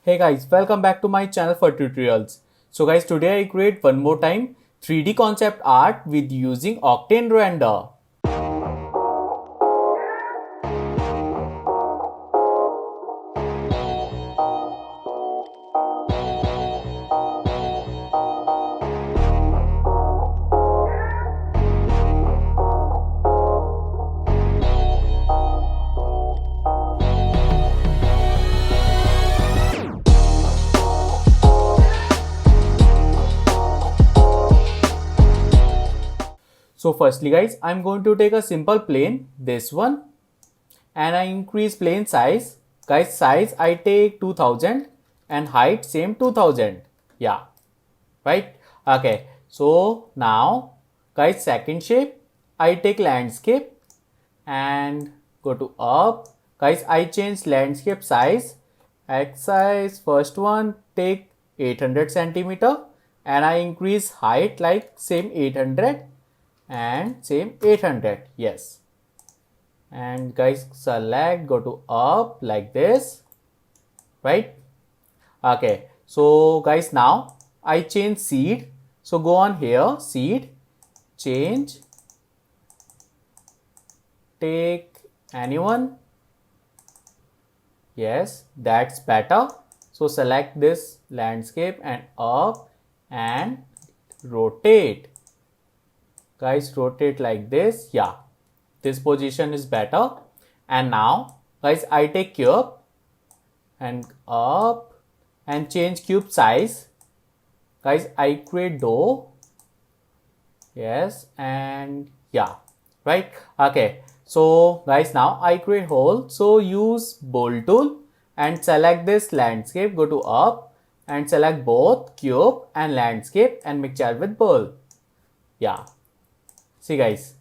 Hey guys, welcome back to my channel for tutorials. So guys, today I create one more time 3D concept art with using Octane Render. So firstly guys, I'm going to take a simple plane, this one, and I increase plane size. Guys, size I take 2000 and height same 2000. Yeah, right? Okay, so now guys, second shape, I take landscape and go to up. Guys, I change landscape size. X size, first one, take 800 centimeter and I increase height like same 800 and same 800. Yes. And guys, select, go to up like this, right? Okay. So guys, now I change seed. So go on here, seed, change, take anyone. Yes, that's better. So select this landscape and up and rotate. Guys, rotate like this. Yeah, this position is better. And now guys, I take cube and up and change cube size. Guys, I create door. Yes, and yeah, right. Okay, so guys, now I create hole. So use bold tool and select this landscape, go to up and select both cube and landscape and mixture with bowl. Yeah, see guys,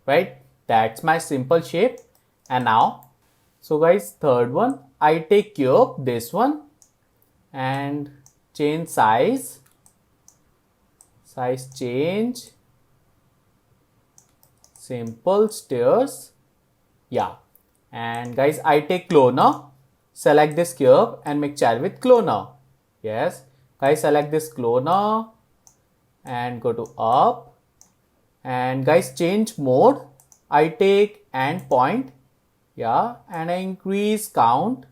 right? That's my simple shape. And now, so guys, third one, I take cube, this one, and change size change, simple stairs. Yeah, and guys, I take cloner, select this cube and make child with cloner. Yes, guys, select this cloner and go to up and guys, change mode. I take end point. Yeah, and I increase count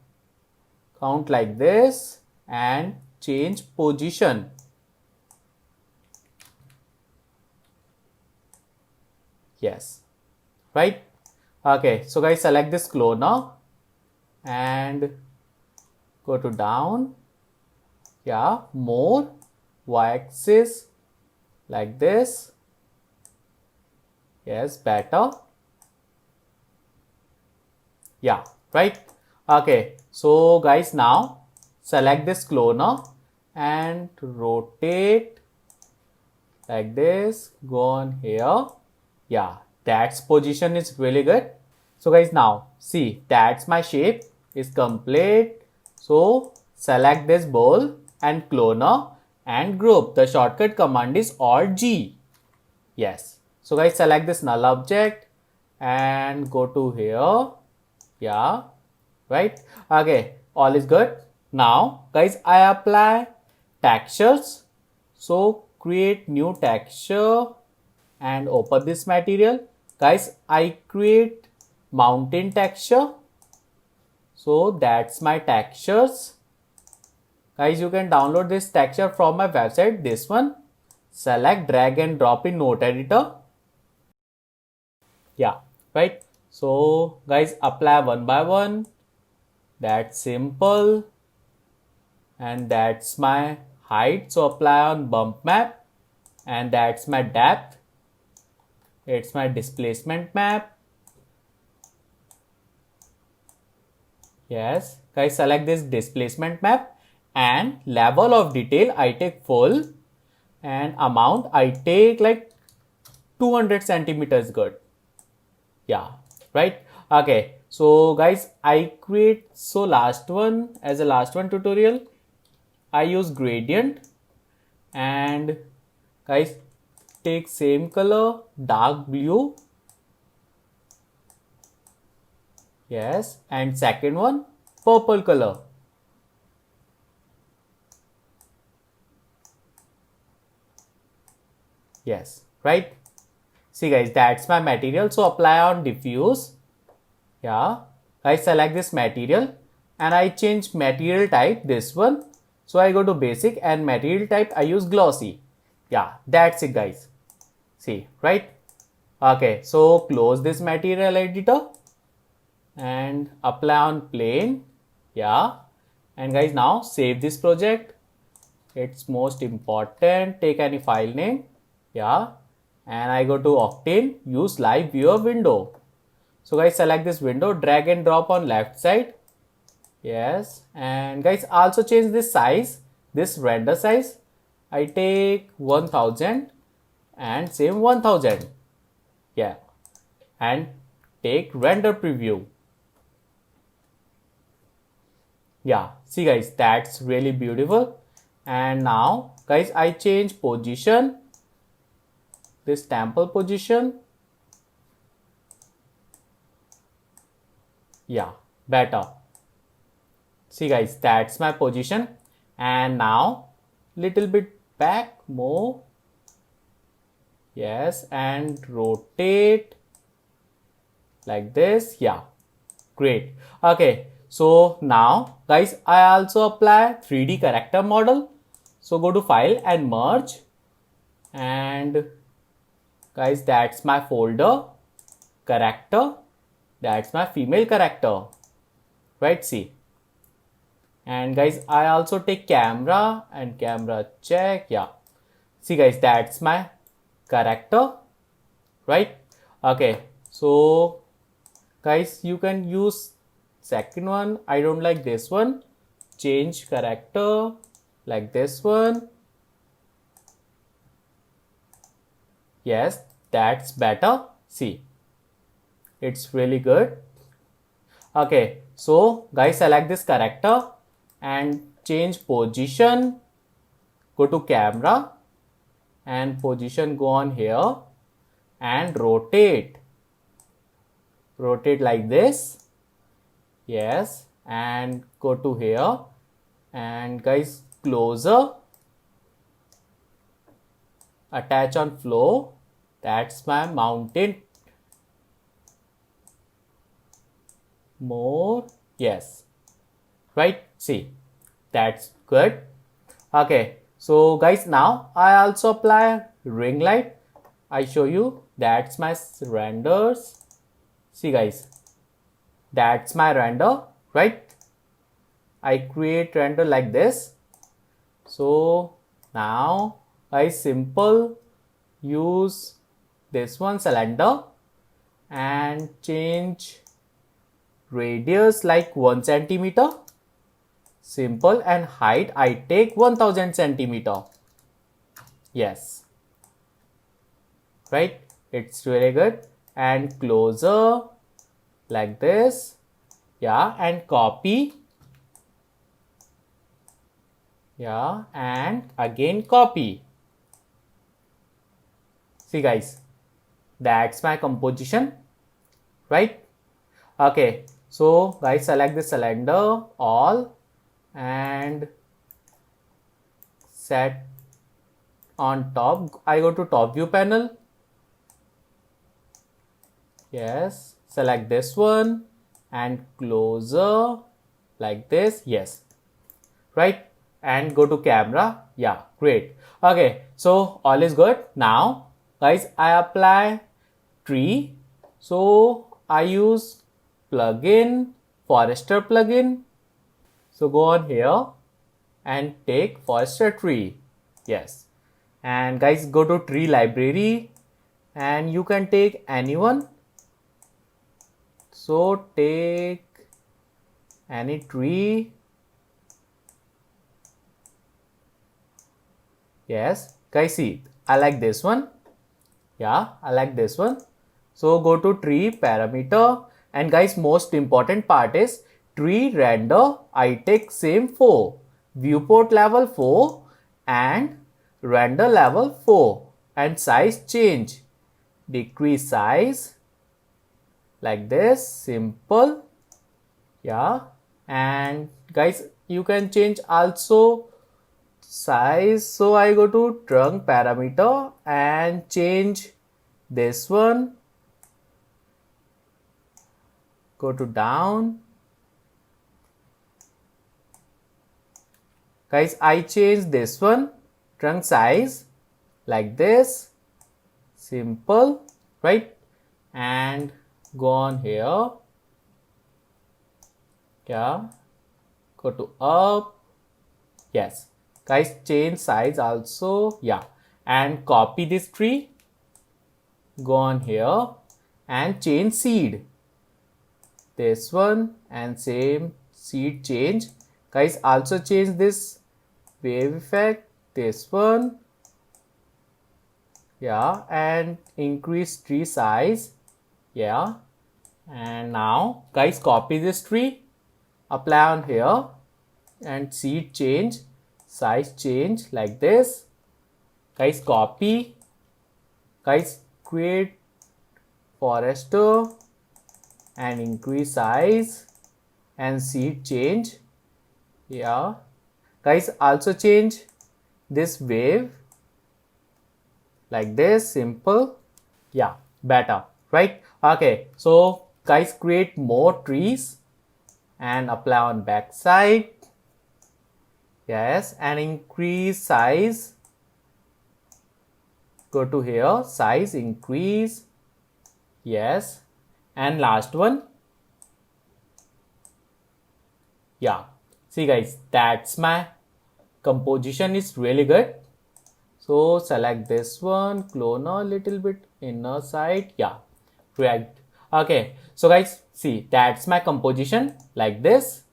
like this and change position. Yes, right? Okay, so guys, select this cloner and go to down. Yeah, more, y-axis like this. Yes, better. Yeah, right? Okay, so guys, now select this cloner and rotate like this. Go on here. Yeah, that's position is really good. So guys, now see, that's my shape is complete. So select this bowl and cloner and group. The shortcut command is Alt G. Yes. So guys, select this null object and go to here. Yeah, right? Okay, all is good. Now guys, I apply textures. So create new texture and open this material. Guys, I create mountain texture. So that's my textures. Guys, you can download this texture from my website, this one. Select, drag and drop in Note Editor. Yeah, right. So guys, apply one by one. That's simple. And that's my height. So apply on bump map. And that's my depth. It's my displacement map. Yes, guys, select this displacement map and level of detail I take full and amount I take like 200 centimeters good. Yeah, right. Okay, so guys, I create so last one as a last one tutorial I use gradient and guys, take same color dark blue. Yes, and second one purple color. Yes, right? See guys, that's my material. So apply on diffuse. Yeah, I select this material and I change material type, this one. So I go to basic and material type I use glossy. Yeah, that's it guys. See, right? Okay, so close this material editor and apply on plane. Yeah, and guys, now save this project. It's most important. Take any file name. Yeah, and I go to Octane, use live viewer window. So guys, select this window, drag and drop on left side. Yes, and guys, also change this size, this render size. I take 1000 and same 1000. Yeah, and take render preview. Yeah, see guys, that's really beautiful. And now guys, I change position, this temple position. Yeah, better. See guys, that's my position. And now little bit back more. Yes, and rotate like this. Yeah, great. Okay, so now guys, I also apply 3D character model. So go to file and merge, and guys, that's my folder character. That's my female character, right? See, and guys, I also take camera and camera check. Yeah, see guys, that's my character, right? Okay, so guys, you can use second one. I don't like this one. Change character like this one. Yes, that's better. See, it's really good. Okay, so guys, select this character and change position. Go to camera and position, go on here and rotate like this. Yes, and go to here and guys, closer, attach on flow. That's my mountain. More. Yes, right? See, that's good. Okay, so guys, now I also apply ring light. I show you, that's my renders. See guys, that's my render, right? I create render like this. So now I simple use this one cylinder and change radius like 1 centimeter. Simple, and height I take 1000 centimeter. Yes, right? It's really good. And closer like this. Yeah, and copy. Yeah, and again copy. See guys, that's my composition, right? Okay, so guys, select the cylinder all and set on top. I go to top view panel. Yes, select this one and closer like this. Yes, right? And go to camera. Yeah, great. Okay, so all is good. Now guys, I apply tree. So I use plugin, Forester plugin. So go on here and take Forester tree. Yes, and guys, go to tree library and you can take anyone. So take any tree. Yes, guys, see, I like this one. Yeah, I like this one. So go to tree parameter, and guys, most important part is tree render. I take same 4, viewport level 4 and render level 4, and size change, decrease size like this, simple. Yeah, and guys, you can change also size, so I go to trunk parameter and change this one, go to down. Guys, I change this one, trunk size, like this, simple, right? And go on here, yeah, go to up, yes. Guys, change size also, yeah. And copy this tree, go on here and change seed. This one and same seed change. Guys, also change this wave effect, this one, yeah, and increase tree size, yeah. And now guys, copy this tree, apply on here and seed change, size change, like this. Guys, copy, guys, create forester and increase size and seed change, yeah. Guys, also change this wave, like this, simple, yeah, better, right? Okay, so guys, create more trees and apply on back side, yes, and increase size, go to here, size increase, yes. And last one, yeah. See guys, that's my composition is really good. So select this one, clone a little bit inner side, yeah, right. Okay, so guys, see, that's my composition, like this,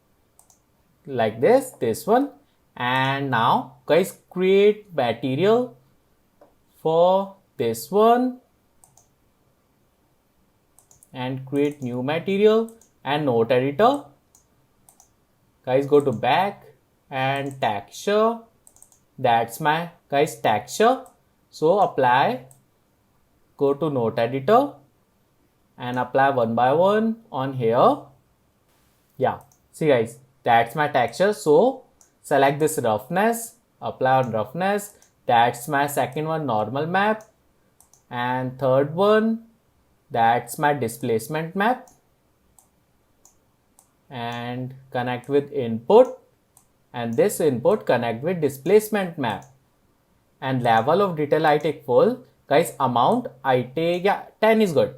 this one. And now guys, create material for this one and create new material and node editor. Guys, go to back and texture, that's my guys texture. So apply, go to node editor and apply one by one on here, yeah. See guys, that's my texture. So select this roughness, apply on roughness, that's my second one, normal map. And third one, that's my displacement map, and connect with input, and this input connect with displacement map. And level of detail I take full, guys. Amount I take, yeah, 10 is good.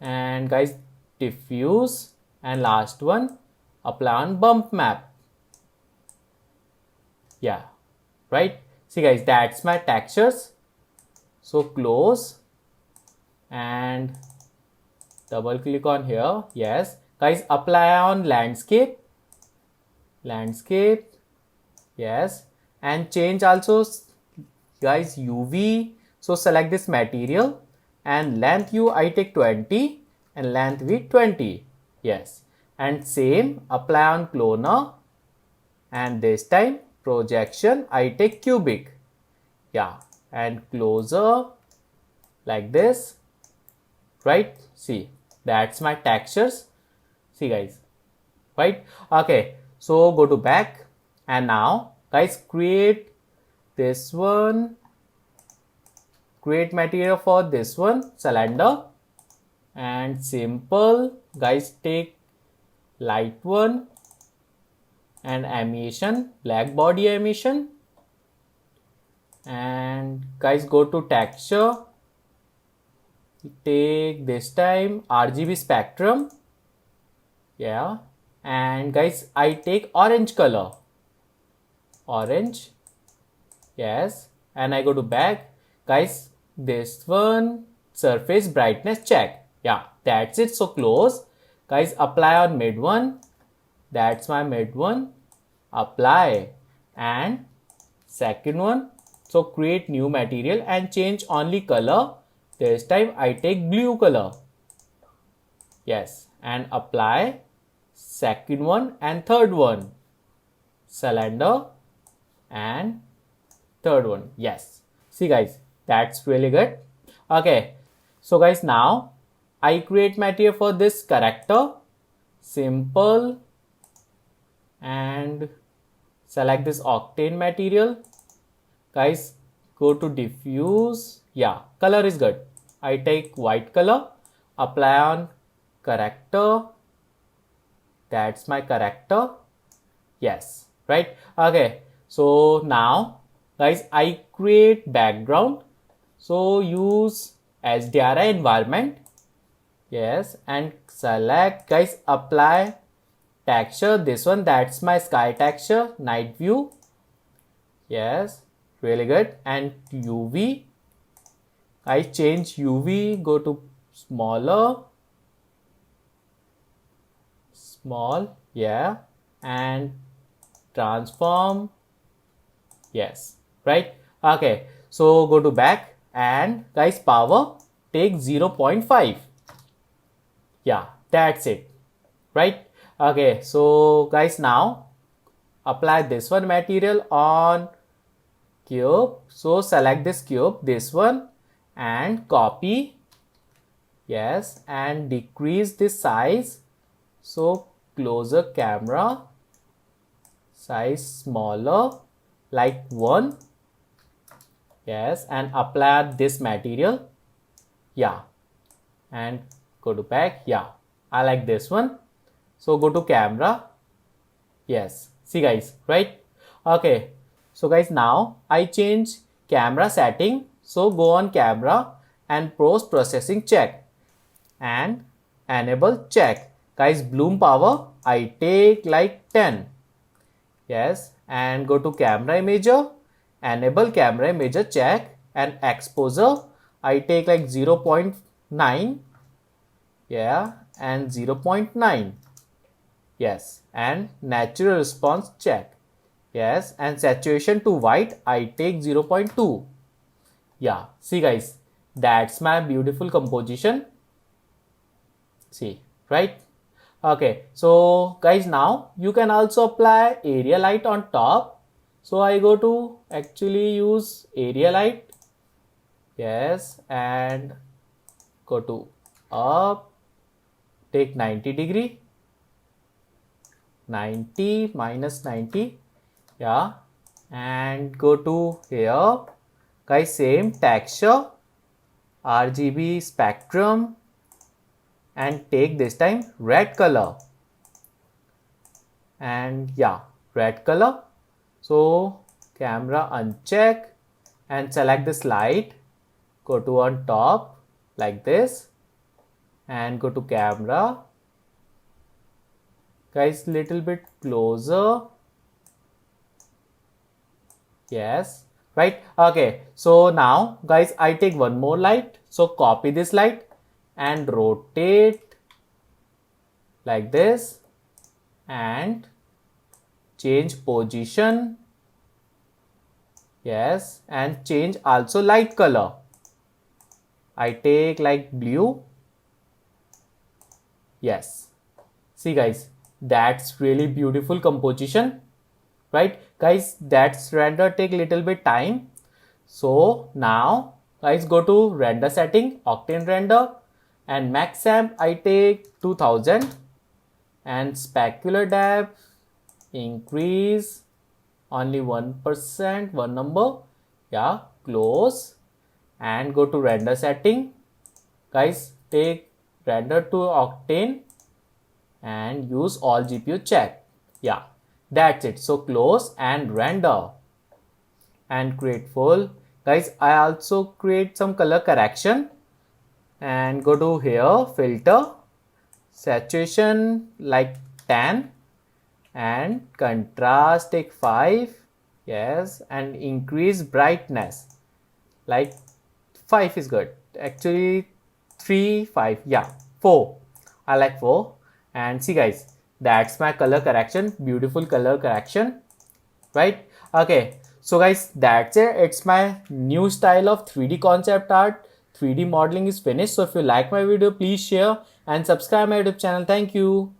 And guys, diffuse, and last one, apply on bump map, yeah, right. See guys, that's my textures. So close and double click on here, yes. Guys, apply on landscape, yes. And change also guys UV. So select this material and length U I take 20 and length V 20, yes. And same apply on cloner, and this time projection I take cubic, yeah. And closer, like this, right. See, that's my textures. See guys, right. Okay, so go to back and now guys, create this one, create material for this one, cylinder, and simple. Guys, take light one and emission, black body emission. And guys, go to texture, take this time RGB spectrum, yeah. And guys, I take orange color, orange, yes. And I go to back, guys, this one surface brightness check, yeah, that's it. So close, guys, apply on mid one, that's my mid one, apply. And second one, so create new material and change only color, this time I take blue color, yes. And apply second one and third one, cylinder and third one, yes. See guys, that's really good. Okay, so guys, now I create material for this character, simple and select this octane material. Guys, go to diffuse. Yeah, color is good. I take white color, apply on corrector. That's my corrector. Yes, right. Okay, so now guys, I create background. So use HDRI environment. Yes, and select, guys, apply texture. This one, that's my sky texture, night view. Yes, really good. And UV, I change UV, go to smaller, small, yeah, and transform. Yes, right. Okay, so go to back and guys, power, take 0.5. Yeah, that's it, right? Okay, so guys, now apply this one material on cube. So select this cube, this one, and copy. Yes, and decrease this size. So closer camera, size smaller, like 1. Yes, and apply this material. Yeah, and go to back. Yeah, I like this one. So go to camera. Yes, see guys, right? Okay, so guys, now I change camera setting. So go on camera and post processing check and enable check. Guys, bloom power I take like 10. Yes, and go to camera imager, enable camera imager check, and exposure I take like 0.9. Yeah, and 0.9. Yes, and natural response check. Yes, and saturation to white I take 0.2. Yeah, see guys, that's my beautiful composition. See, right? Okay, so guys, now you can also apply area light on top. So I go to actually use area light. Yes, and go to up, take 90°, 90 minus 90. Yeah, and go to here. Guys, same texture, RGB spectrum, and take this time red color. And yeah, red color. So camera uncheck and select this light. Go to on top like this and go to camera. Guys, little bit closer. Yes, right. Okay, so now guys, I take one more light. So copy this light and rotate like this and change position. Yes, and change also light color. I take like blue. Yes, see guys, that's really beautiful composition, right? Guys, that's render take little bit time. So now guys, go to render setting, Octane render, and max amp I take 2000 and specular depth increase only 1%, one number. Yeah, close and go to render setting. Guys, take render to Octane and use all GPU check. Yeah, that's it. So close and render and create full. Guys, I also create some color correction and go to here, filter, saturation like 10 and contrast take 5. Yes, and increase brightness like 5 is good. Actually 3, 5, yeah, 4. I like 4. And see guys, that's my color correction, beautiful color correction, right? Okay, so guys, that's it. It's my new style of 3D concept art. 3D modeling is finished. So if you like my video, please share and subscribe my YouTube channel. Thank you.